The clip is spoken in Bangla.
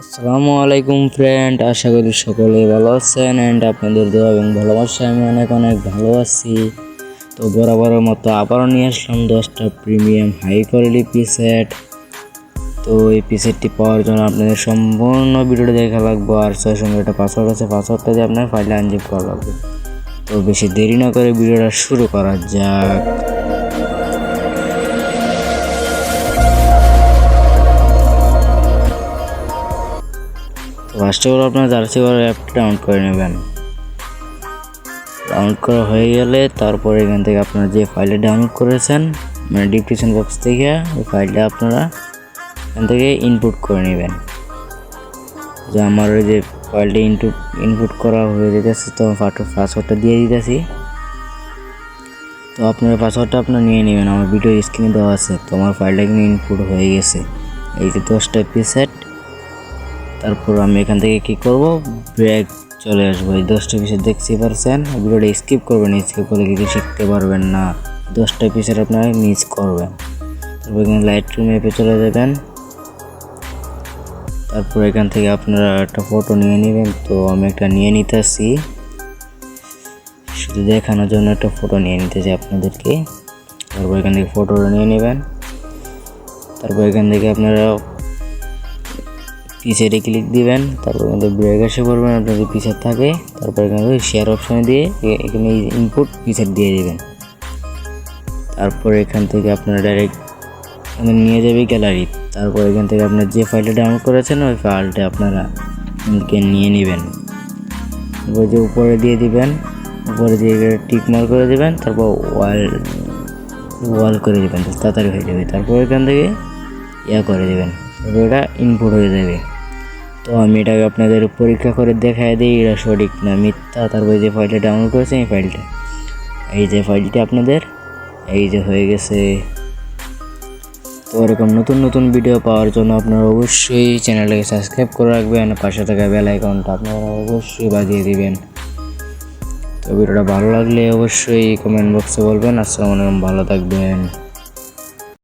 আসসালামু আলাইকুম ফ্রেন্ড, আশা করি সকলে ভালো আছেন অ্যান্ড আপনাদের দোয়া এবং ভালোবাসায় আমি অনেক অনেক ভালো আছি। তো বরাবরের মতো আবারও নিয়ে আসলাম 10টা প্রিমিয়াম হাই কোয়ালিটি পিসেট। তো এই পিসেটটি পাওয়ার জন্য আপনাদের সম্পূর্ণ ভিডিওটা দেখা লাগবে, আর সেই সঙ্গে একটা পাসওয়ার্ড আছে, পাসওয়ার্ডটা দিয়ে আপনার ফাইলটা আনজিপ করা লাগবে। তো বেশি দেরি না করে ভিডিওটা শুরু করা যাক। ফার্স্ট অফ অল আপনার জার্সি করার অ্যাপটা ডাউনলোড করে নেবেন। ডাউনলোড করা হয়ে গেলে তারপর এখান থেকে আপনারা যে ফাইলটা ডাউনলোড করেছেন মানে ডিসক্রিপশন বক্স থেকে ওই ফাইলটা আপনারা এখান থেকে ইনপুট করে নেবেন। যে আমার ওই যে ফাইলটা ইনপুট করা হয়ে যেতেছে, তো পাসওয়ার্ডটা দিয়ে দিতেছি। তো আপনার পাসওয়ার্ডটা আপনার নিয়ে নেবেন, আমার ভিডিও স্ক্রিনে দেওয়া আছে। তো আমার ফাইলটা কিন্তু ইনপুট হয়ে গেছে, এই যে 10টা পিসেট। তারপর আমি এখান থেকে কি করব, ব্রেক চলে আসবো। এই 10টা পিসের দেখতে পারছেন, ভিডিওটা স্কিপ করবেন, স্কিপ করলে কিছু শিখতে পারবেন না। 10টা পিসের আপনারা মিস করবেন। তারপর এখানে লাইট রুম অ্যাপে চলে যাবেন। তারপর এখান থেকে আপনারা একটা ফটো নিয়ে নেবেন। তো আমি একটা নিয়ে নিতেছি, শুধু দেখানোর জন্য একটা ফটো নিয়ে নিতেছি আপনাদেরকে। তারপর এখান থেকে ফটোটা নিয়ে নেবেন। তারপর এখান থেকে আপনারা পিসেটে ক্লিক দিবেন। তারপর এখান থেকে ব্রেক এসে পড়বেন, আপনাদের পিসেট থাকে। তারপর এখান থেকে শেয়ার অপশানে দিয়ে এখানে ইনপুট পিসেট দিয়ে দেবেন। তারপর এখান থেকে আপনারা ডাইরেক্ট নিয়ে যাবে গ্যালারি। তারপর এখান থেকে আপনার যে ফাইলটা ডাউনলোড করেছেন ওই ফাইলটা আপনারা নিয়ে নেবেন। তারপর যে উপরে দিয়ে দিবেন, উপরে দিয়ে টিক মার্ক করে দেবেন। তারপর ওয়াল করে দেবেন, তাড়াতাড়ি হয়ে যাবে। তারপর এখান থেকে করে দেবেন, তারপর এটা ইনপুট হয়ে যাবে। তো আমি এটাকে আপনাদের পরীক্ষা করে দেখাই দিই এটা সঠিক না মিথ্যা। তারপর যে ফাইলটা ডাউনলোড করেছেন এই যে ফাইলটি আপনাদের এই যে হয়ে গেছে। তো এরকম নতুন নতুন ভিডিও পাওয়ার জন্য আপনারা অবশ্যই চ্যানেলটাকে সাবস্ক্রাইব করে রাখবেন, পাশে থাকা বেল আইকনটা আপনারা অবশ্যই বাজিয়ে দিবেন। তো ভিডিওটা ভালো লাগলে অবশ্যই কমেন্ট বক্সে বলবেন। আসসালামু আলাইকুম, ভালো থাকবেন।